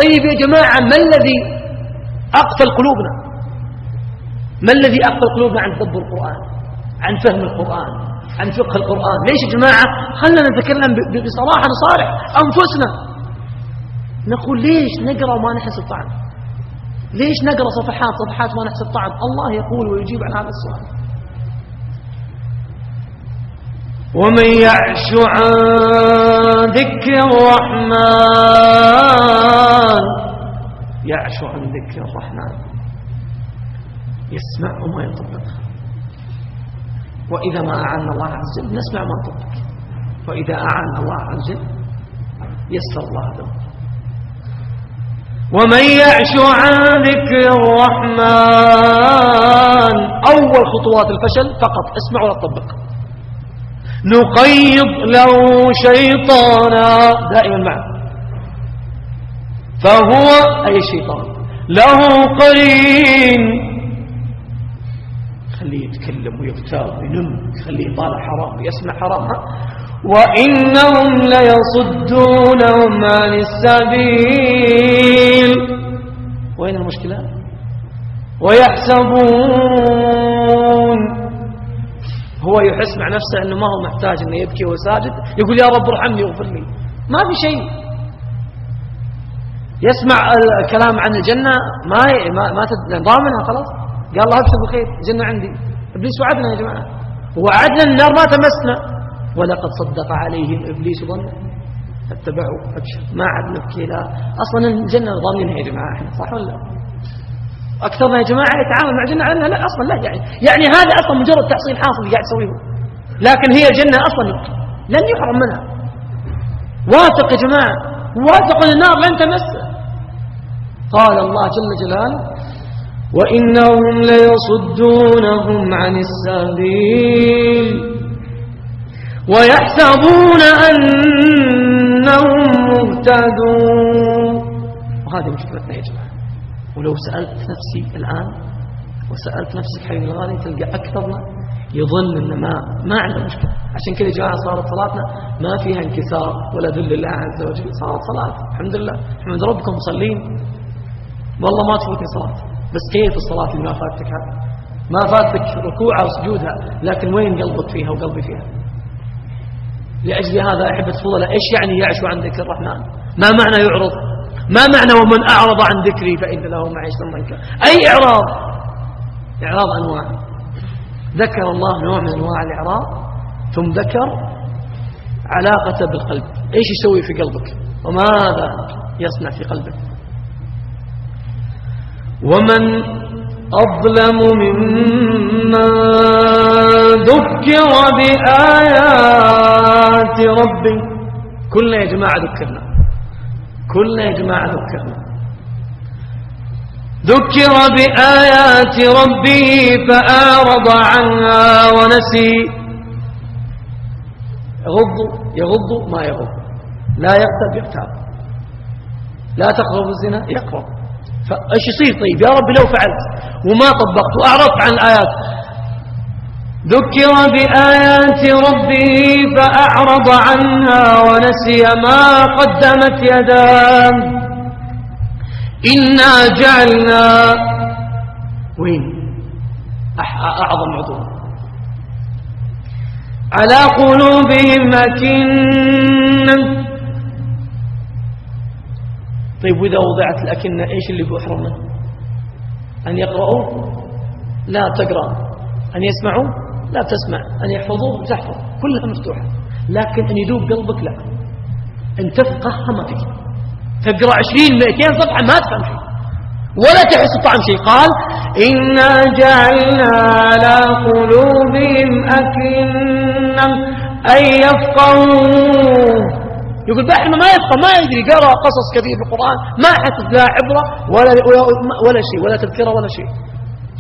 طيب يا جماعة، ما الذي أقفل قلوبنا؟ ما الذي أقفل قلوبنا عن تدبر القرآن، عن فهم القرآن، عن فقه القرآن؟ ليش يا جماعة؟ خلنا نتكلم بصراحة، نصارح أنفسنا، نقول ليش نقرأ وما نحس الطعم؟ ليش نقرأ صفحات وما نحس الطعم؟ الله يقول ويجيب عن هذا السؤال: ومن يعش عن ذكر الرحمن، يعش عن ذكر الرحمن يسمع وما يطبق. وإذا ما أعان الله عز وجل نسمع ما نطبق، وإذا أعان الله عز وجل يسر الله له. ومن يعش عن ذكر الرحمن، أول خطوات الفشل فقط اسمع ولا تطبق. نقيض له شيطانا، دائما معه، فهو أي شيطان له قرين، خليه يتكلم ويغتاب وينم، خليه يطالع حرام ويسمع حرام. وإنهم ليصدونهم عن السبيل، وين المشكلة؟ ويحسبون، هو يحس مع نفسه أنه ما هو محتاج أنه يبكي وهو ساجد، يقول يا رب ارحمني واغفر لي، ما في شيء. يسمع الكلام عن الجنة ما ضامنها، خلاص قال الله ابشر بالخير، الجنة عندي. إبليس وعدنا يا جماعة، وعدنا النار ما تمسنا، ولقد صدق عليهم إبليس ظنه فاتبعوا. أبشر، ما عاد نبكي، لا أصلا الجنة ضامنها يا جماعة احنا، صح ولا لا؟ أكثرنا يا جماعة يتعامل مع الجنة عنها، لا أصلا لا، يعني هذا أصلا مجرد تحصيل حاصل قاعد تسويه، لكن هي الجنة أصلا لن يحرم منها. واثق يا جماعة، واثق أن النار لن تمسه. قال الله جل جلاله: وإنهم ليصدونهم عن السبيل ويحسبون أنهم مهتدون. وهذه مشكلتنا يا جماعة. ولو سألت نفسي الآن وسألت نفسك حبيبي الغالي، تلقى أكثرنا يظن أن ما عنده مشكلة. عشان كذا يا جماعة صارت صلاتنا ما فيها انكسار ولا ذل الله عز وجل، صارت صلاة الحمد لله، احمد ربكم مصلين، والله ما تفوتني صلاة. بس كيف الصلاة اللي ما فاتك؟ هذا ما فاتك ركوعها وسجودها، لكن وين قلبك فيها وقلبي فيها؟ لأجل هذا أحبة الفضلاء، إيش يعني يعش عن ذكر الرحمن؟ ما معنى يعرض؟ ما معنى ومن أعرض عن ذكري فإن له معيشة ضنكا؟ أي إعراض؟ إعراض أنواع، ذكر الله نوع من أنواع الإعراض، ثم ذكر علاقته بالقلب، إيش يسوي في قلبك وماذا يصنع في قلبك. ومن أظلم ممن ذكر بآيات ربه. كلنا يا جماعة ذكرنا، كلنا يا جماعة ذكرنا، ذكر بآيات ربه فأعرض عنها ونسي. يغض ما يغض، لا يغتاب يغتاب، لا تقربوا الزنا يقرب. فايش يصير؟ طيب يا رب لو فعلت وما طبقت وأعرضت عن الآيات. ذكر بآيات ربه فأعرض عنها ونسي ما قدمت يداه. إنا جعلنا، وين أعظم عضو، على قلوبهم أكنة. طيب وإذا وضعت الأكنة إيش اللي بيحرم منه؟ أن يقرأوا لا تقرأ، أن يسمعوا لا تسمع، أن يحفظوا تحفظ، كلها مفتوحة. لكن أن يذوب قلبك لا، أن تفقهها ما فيك، تقرأ 20-200 صفحة ما تفهم شيء ولا تحس طعم شيء. قال: إنا جعلنا على قلوبهم أكنة أن يفقهوا. يقول بحنا ما يفقه، ما يدري، قرأ قصص كثير في القرآن ما حس لا عبرة ولا شيء، ولا تذكرة ولا شيء.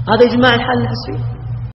هذا يا جماعة الحال نحس فيه.